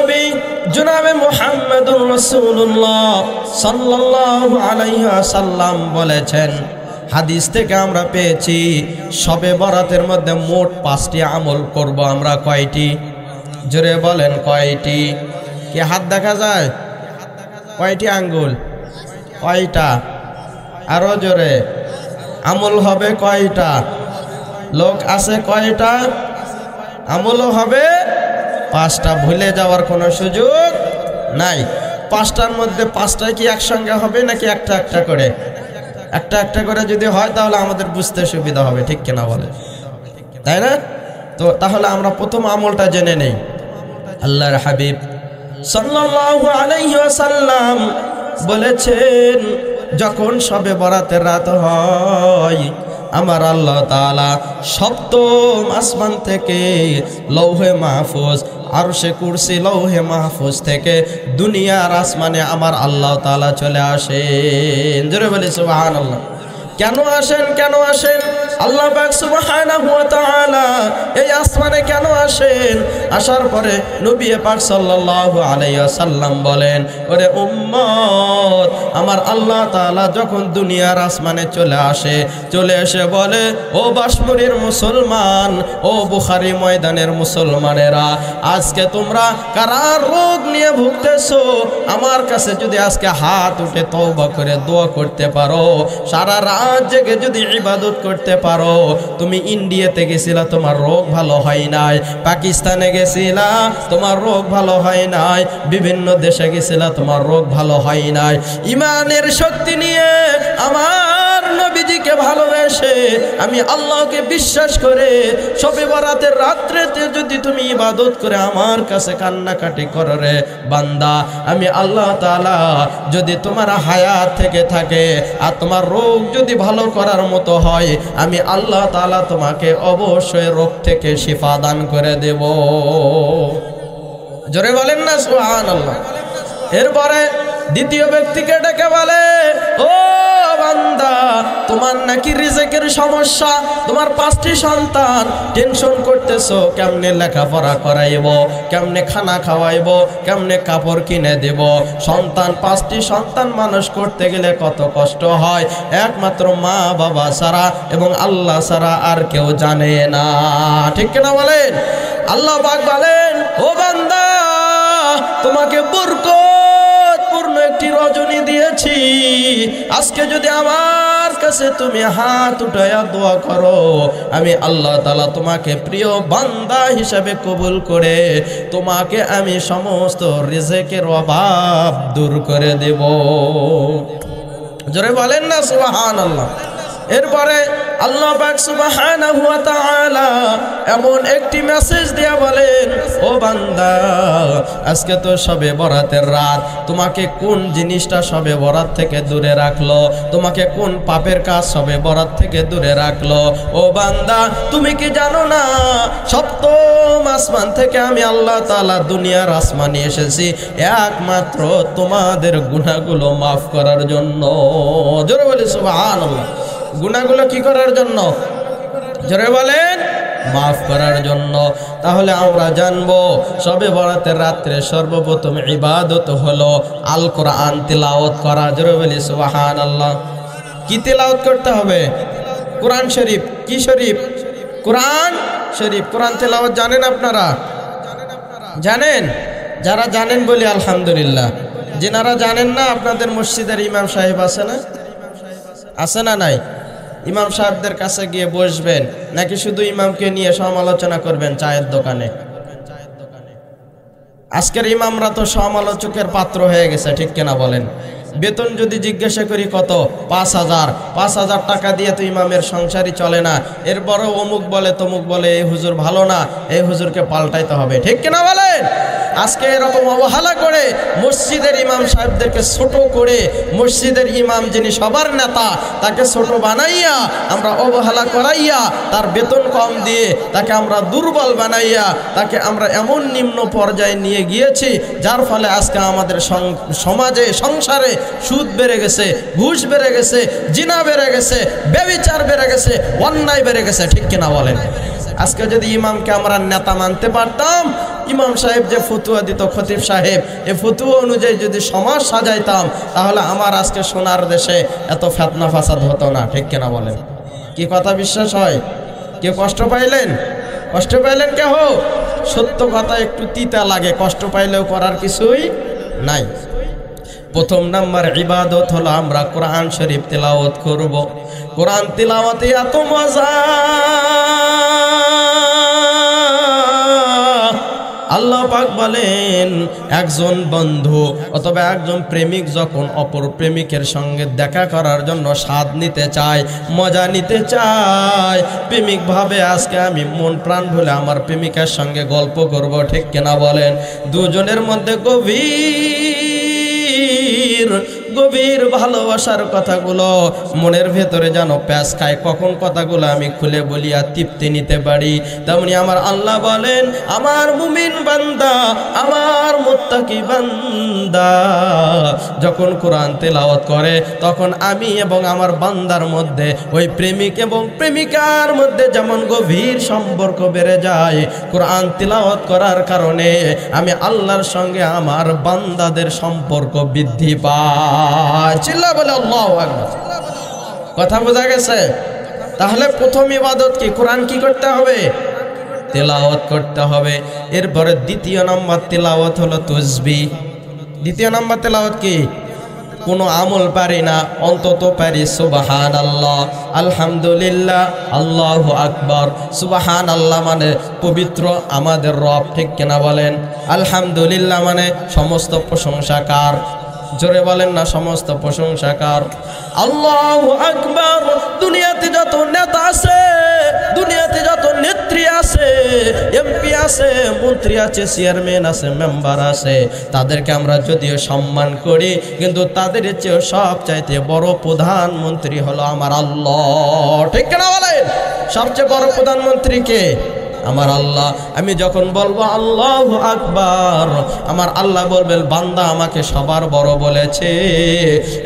নবী জনাবে মুহাম্মদুর রাসূলুল্লাহ সাল্লাল্লাহু আলাইহি ওয়াসাল্লাম বলেছেন, হাদিস থেকে আমরা পেয়েছি শবে বরাতের মধ্যে মোট 5টি আমল করব আমরা। কয়টি? জোরে বলেন কয়টি? কি হাত দেখা যায়? কয়টি আঙ্গুল? কয়টা? আরো জোরে। আমল হবে কয়টা? লোক আছে কয়টা? আমলও হবে 5টা। ভুলে যাওয়ার কোনো সুযোগ নাই। 5টার মধ্যে 5টাই কি একসঙ্গে হবে নাকি একটা একটা করে? একটা একটা করে যদি হয় তাহলে আমাদের বুঝতে সুবিধা হবে, ঠিক কিনা বলে, তাই না? তো তাহলে আমরা প্রথম আমলটা জেনে নেই। আল্লাহর হাবিব সাল্লাল্লাহু আলাইহি ওয়াসাল্লাম বলেছেন, যখন শবে বরাতের রাত হয় আমার আল্লাহ তাআলা সপ্তম আসমান থেকে লৌহে মাহফুজ, আরশে কুরসি, লৌহে মাহফুজ থেকে দুনিয়ার আসমানে আমার আল্লাহ তাআলা চলে আসেন। জোরে বলি সুবহানাল্লাহ। কেন আসেন? কেন আসেন? আল্লাহ পাক সুবহানাহু ওয়া তাআলা এই আসমানে কেন আসেন? আসার পরে নবী পাক সাল্লাল্লাহু আলাইহি ওয়াসাল্লাম বলেন, ওরে উম্মত, আমার আল্লাহ তাআলা যখন দুনিয়ার আসমানে চলে আসে, চলে এসে বলে, ও বাঁশমুড়ির মুসলমান, ও বুখারী ময়দানের মুসলমানেরা, আজকে তোমরা কারা রোগ নিয়ে ভুগতেছো, আমার কাছে যদি আজকে হাত উঠে তওবা করে দোয়া করতে পারো, সারা রাত জেগে যদি ইবাদত করতে পারো, তুমি ইন্ডিয়াতে গেছিলা তোমার রোগ ভালো হয় নাই, পাকিস্তানে গেছিলা তোমার রোগ ভালো হয় নাই, বিভিন্ন দেশে গেছিলা তোমার রোগ ভালো হয় নাই, ইমানের শক্তি নিয়ে আমার নবীজিকে ভালোবেসে আমি আল্লাহকে বিশ্বাস করে শবে বরাতের রাত্রেতে যদি তুমি ইবাদত করে আমার কাছে কান্নাকাটি করো রে বান্দা, আমি আল্লাহ তাআলা যদি তোমার হায়াত থেকে থাকে আর তোমার রোগ যদি ভালো করার মতো হয়, আমি আল্লাহ তাআলা তোমাকে অবশ্যই রোগ থেকে শিফা দান করে দেব। জোরে বলেন না সুবহানাল্লাহ। এরপরে দ্বিতীয় ব্যক্তিকে ডেকে বলে, ও বান্দা, তোমার নাকি রিজিকের সমস্যা, তোমার 5টি সন্তান, টেনশন করতেছো কেমনে লেখাপড়া করাইব, কেমনে খানা খাওয়াইব, কেমনে কাপড় কিনে দেব। সন্তান 5টি সন্তান মানুষ করতে গেলে কত কষ্ট হয়, একমাত্র মা বাবা ছাড়া এবং আল্লাহ ছাড়া আর কেউ জানে না, ঠিক কিনা বলেন? আল্লাহ পাক বলেন, ও বান্দা, তোমাকে বরকতপূর্ণ একটি রজনী দিয়েছি, আজকে যদি আমার কাছে তুমি হাত উঠায়া দোয়া করো, আমি আল্লাহ তাআলা তোমাকে প্রিয় বান্দা হিসাবে কবুল করে তোমাকে আমি সমস্ত রিজিকের অভাব দূর করে দেব। জোরে বলেন না সুবহানাল্লাহ। এরপরে আল্লাহ পাক সুবহানাহু ওয়া তাআলা এমন একটি মেসেজ দিয়া বলেন, ও বান্দা, আজকে তো শবে বরাতের রাত, তোমাকে কোন জিনিসটা শবে বরাত থেকে দূরে রাখলো, তোমাকে কোন পাপের কাজ শবে বরাত থেকে দূরে রাখলো? ও বান্দা, তুমি কি জানো না সপ্তম আসমান থেকে আমি আল্লাহ তাআলা দুনিয়ার আসমানে এসেছি একমাত্র তোমাদের গুনাহগুলো মাফ করার জন্য। জোরে বলি সুবহানাল্লাহ। গুনাহগুলো কি করার জন্য? জোরে বলেন, মাফ করার জন্য। তাহলে আমরা জানবো শবে বরাতের রাত্রে সর্বপ্রথম ইবাদত হলো আল কোরআন তিলাওয়াত করা। জোরে বলি সুবহানাল্লাহ। কি তিলাওয়াত করতে হবে? কোরআন শরীফ। কি শরীফ? কোরআন শরীফ। কোরআন তিলাওয়াত জানেন আপনারা? জানেন? যারা জানেন বলি আলহামদুলিল্লাহ। যারা জানেন না, আপনাদের মসজিদের ইমাম সাহেব আছে না? আছে না নাই? ইমাম সাহেবদের কাছে গিয়ে বসবেন, নাকি শুধু ইমামকে নিয়ে সমালোচনা করবেন চায়ের দোকানে? আজকের ইমামরা তো সমালোচকের পাত্র হয়ে গেছে, ঠিক কিনা বলেন? বেতন যদি জিজ্ঞাসা করি কত, 5,000 টাকা দিয়ে তো ইমামের সংসারই চলে না। এরপরও অমুক বলে তমুক বলে, এই হুজুর ভালো না, এই হুজুরকে পাল্টাইতে হবে, ঠিক কিনা বলেন? আজকে এরকম অবহেলা করে মসজিদের ইমাম সাহেবদেরকে ছোট করে, মসজিদের ইমাম যিনি সবার নেতা তাকে ছোট বানাইয়া আমরা অবহেলা করাইয়া, তার বেতন কম দিয়ে তাকে আমরা দুর্বল বানাইয়া, তাকে আমরা এমন নিম্ন পর্যায়ে নিয়ে গিয়েছি, যার ফলে আজকে আমাদের সমাজে, সংসারে সুদ বেড়ে গেছে, ঘুষ বেড়ে গেছে, জিনা বেড়ে গেছে, ব্যভিচার বেড়ে গেছে, অন্যায় বেড়ে গেছে, ঠিক কিনা বলেন? আজকে যদি ইমামকে আমরা নেতা মানতে পারতাম, ইমাম সাহেব যে ফতুয়া দিত, খতিব সাহেব, এই ফতুয়া অনুযায়ী যদি সমাজ সাজাইতাম তাহলে আমার আজকে সোনার দেশে এত ফিতনা ফাসাদ হতো না। ঠিক কিনা বলেন? কি কথা বিশ্বাস হয়? কেউ কষ্ট পাইলেন? কষ্ট পাইলেন কেহ? সত্য কথা একটু তিতা লাগে, কষ্ট পাইলেও করার কিছুই নাই। প্রথম নাম্বার ইবাদত হলো আমরা কোরআন শরীফ তেলাওয়াত করব। কোরআন তেলাওয়াতে এত মজা, আল্লাহ পাক বলেন একজন বন্ধু অথবা একজন প্রেমিক যখন অপর প্রেমিকের সঙ্গে দেখা করার জন্য স্বাদ নিতে চায়, মজা নিতে চায়, প্রেমিক ভাবে আজকে আমি মন প্রাণ ভুলে আমার প্রেমিকার সঙ্গে গল্প করব। ঠিক কিনা বলেন? দুজনের মধ্যে গভীর ভালোবাসার কথাগুলো মনের ভেতরে যেন প্যাঁচ খায়, কখন কথাগুলো আমি খুলে বলিয়া তৃপ্তি নিতে পারি। তেমনি আমার আল্লাহ বলেন আমার মুমিন বান্দা, আমার মুত্তাকি বান্দা যখন কোরআন তেলাওয়াত করে তখন আমি এবং আমার বান্দার মধ্যে, ওই প্রেমিক এবং প্রেমিকার মধ্যে যেমন গভীর সম্পর্ক বেড়ে যায়, কোরআন তেলাওয়াত করার কারণে আমি আল্লাহর সঙ্গে আমার বান্দাদের সম্পর্ক বৃদ্ধি পায়। চিল্লা বলে আল্লাহু আকবার। কথা বোঝা গেছে? তাহলে প্রথম ইবাদত কি? কোরআন কি করতে হবে? তেলাওয়াত করতে হবে। এরপরে দ্বিতীয় নম্বর তেলাওয়াত হলো তাসবিহ। দ্বিতীয় নম্বর তেলাওয়াত কি? কোনো আমল পারি না, অন্তত পারি সুবহানাল্লাহ, আলহামদুলিল্লাহ, আল্লাহু আকবার। সুবহানাল্লাহ মানে পবিত্র আমাদের রব। ঠিক কিনা বলেন? আলহামদুলিল্লাহ মানে সমস্ত প্রশংসা কার? জোরে বলেন না, সমস্ত প্রশংসা কার? আল্লাহু আকবার। দুনিয়াতে যত নেতা আছে, দুনিয়াতে যত নেত্রী আছে, এমপি আছে, মন্ত্রী আছে, চেয়ারম্যান আছে, মেম্বার আছে, তাদেরকে আমরা যদিও সম্মান করি, কিন্তু তাদের চেয়েও সব চাইতে বড় প্রধানমন্ত্রী হলো আমার আল্লাহ। ঠিক কিনা বলেন? সবচেয়ে বড় প্রধানমন্ত্রী কে? আমার আল্লাহ। আমি যখন বলবো আল্লাহু আকবার, আমার আল্লাহ বলবেন বান্দা আমাকে সবার বড় বলেছে,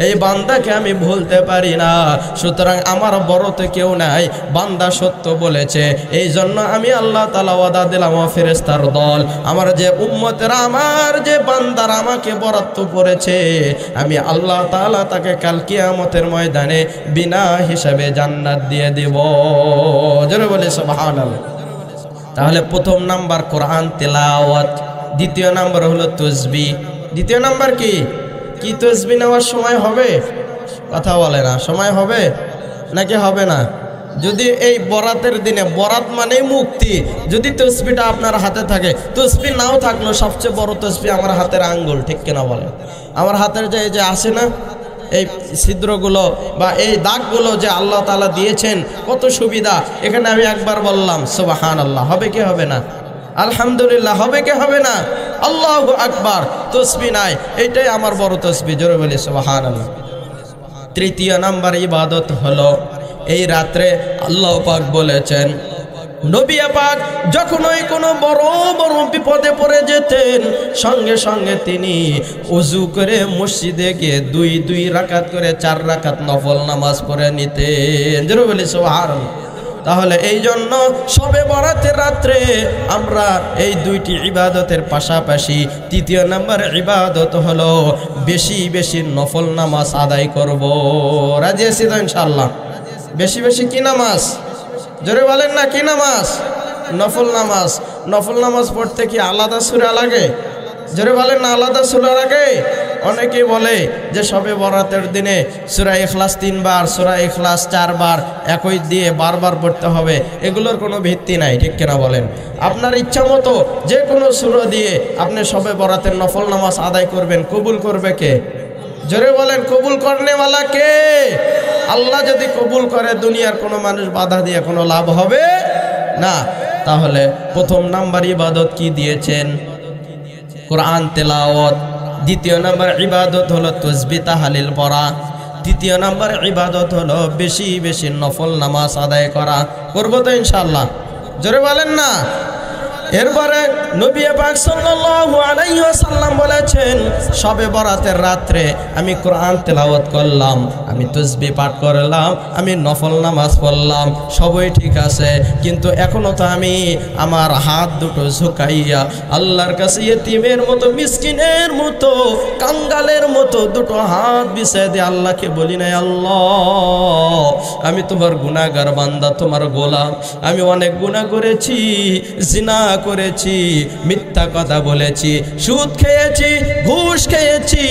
এই বান্দাকে আমি ভুলতে পারি না, সুতরাং আমার বড়তে কেউ নাই, বান্দা সত্য বলেছে। এই জন্য আমি আল্লাহ তাআলা ওয়াদা দিলাম ফেরেশতার দল, আমার যে উম্মতেরা, আমার যে বান্দারা আমাকে বরাদ্দ করেছে, আমি আল্লাহ তাআলা তাকে কাল কিয়ামতের ময়দানে বিনা হিসাবে জান্নাত দিয়ে দেব। জোরে বলে সুবহানাল্লাহ। তাহলে প্রথম নাম্বার কোরআন তেলাওয়াত, দ্বিতীয় নাম্বার হলো তাসবিহ। দ্বিতীয় নাম্বার কি? কি তাসবিহ নেওয়ার সময় হবে? কথা বলে না। সময় হবে নাকি হবে না? যদি এই বরাতের দিনে, বরাত মানে মুক্তি, যদি তাসবিহটা আপনার হাতে থাকে, তাসবিহ নাও থাকলো, সবচেয়ে বড় তাসবিহ আমার হাতের আঙ্গুল। ঠিক কিনা বলেন? আমার হাতের যে আসে না এই ছিদ্রগুলো বা এই দাগগুলো যে আল্লাহ তাআলা দিয়েছেন, কত সুবিধা। এখানে আমি একবার বললাম সুবহানাল্লাহ, হবে কি হবে না? আলহামদুলিল্লাহ হবে কি হবে না? আল্লাহু আকবার। তাসবিহ নাই, এইটাই আমার বড় তাসবিহ। জোরে বলি সুবহানাল্লাহ। তৃতীয় নাম্বার ইবাদত হলো এই রাত্রে আল্লাহ পাক বলেছেন, নবী পাক যখন ওই কোনো বড় বড় বিপদে পড়ে যেতেন, সঙ্গে সঙ্গে তিনি ওযু করে মসজিদে গিয়ে দুই রাকাত করে 4 রাকাত নফল নামাজ পড়ে নিতেন। জোরে বলি সুবহানাল্লাহ। তাহলে এই জন্য শবে বরাতের রাত্রে আমরা এই দুইটি ইবাদতের পাশাপাশি তৃতীয় নাম্বার ইবাদত হলো বেশি বেশি নফল নামাজ আদায় করব। রাজি আছি তো ইনশাআল্লাহ? বেশি বেশি কি নামাজ? জোরে বলেন না, কি নামাজ? নফল নামাজ। নফল নামাজ পড়তে কি আলাদা সূরা লাগে? জোরে বলেন না, আলাদা সূরা লাগে? অনেকে বলে যে শবে বরাতের দিনে সূরা ইখলাস 3 বার, সূরা ইখলাস 4 বার একই দিয়ে বারবার পড়তে হবে। এগুলোর কোনো ভিত্তি নাই। ঠিক কিনা বলেন? আপনার ইচ্ছা মতো যে কোনো সূরা দিয়ে আপনি শবে বরাতের নফল নামাজ আদায় করবেন। কবুল করবে কে? জোরে বলেন, কবুল করনেওয়ালা কে? আল্লাহ যদি কবুল করে, দুনিয়ার কোনো মানুষ বাধা দিয়ে কোনো লাভ হবে না। তাহলে প্রথম নাম্বার ইবাদত কি দিয়েছেন? কোরআন তেলাওয়াত। দ্বিতীয় নাম্বার ইবাদত হলো তাসবিহ তাহলিল পড়া। তৃতীয় নাম্বার ইবাদত হলো বেশি বেশি নফল নামাজ আদায় করা। করবো তো ইনশাআল্লাহ? জোরে বলেন না। এরপরে নবী পাক সাল্লাল্লাহু আলাইহি ওয়াসাল্লাম বলেছেন, শবে বরাতের রাত্রে আমি কোরআন তেলাওয়াত করলাম, আমি তাসবিহ পাঠ করলাম, আমি নফল নামাজ পড়লাম, সবই ঠিক আছে, কিন্তু এখনো তো আমি আমার হাত দুটো ঝুঁকাইয়া আল্লাহর কাছে ইতিমের মতো, মিসকিনের মতো, কাঙ্গালের মতো দুটো হাত বিছিয়ে দিয়ে আল্লাহকে বলি নাই, আল্লাহ আমি তোমার গুনাহগার বান্দা, তোমার গোলাম, আমি অনেক গুনাহ করেছি, জিনা করেছি, মিথ্যা কথা বলেছি, সুদ খেয়েছি, ঘুষ খেয়েছি,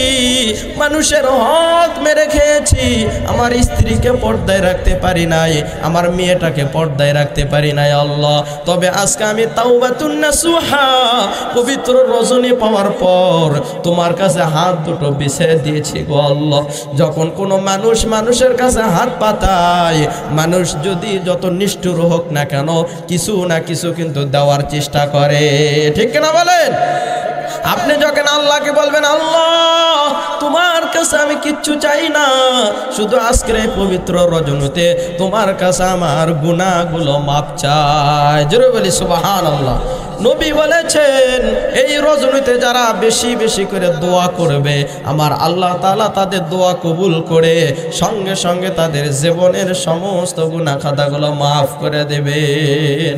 মানুষের হক মেরে খেয়েছি, আমার স্ত্রীকে পর্দায় রাখতে পারি নাই, আমার মেয়েটাকে পর্দায় রাখতে পারি নাই আল্লাহ। তবে আজকে আমি তাওবাতুন নাসুহা, পবিত্র রজনী পাওয়ার পর তোমার কাছে হাত দুটো বিছিয়ে দিয়েছি গো আল্লাহ। যখন কোনো মানুষ মানুষের কাছে হাত পাতায়, মানুষ যদি যত নিষ্ঠুর হোক না কেন, কিছু না কিছু কিন্তু দেওয়ার চেষ্টা করে, ঠিক কিনা বলেন? আপনি যখন আল্লাহকে বলবেন, আল্লাহ তোমার কাছে আমি কিচ্ছু চাই না, শুধু আজকের এই পবিত্র রজনীতে তোমার কাছে আমার গুনাহগুলো মাপ চাই, জোরে বলি সুবহানাল্লাহ। নবী বলেছেন, এই রজনীতে যারা বেশি বেশি করে দোয়া করবে, আমার আল্লাহ তাআলা তাদের দোয়া কবুল করে সঙ্গে সঙ্গে তাদের জীবনের সমস্ত গুনাহ খাতাগুলো মাফ করে দেবেন।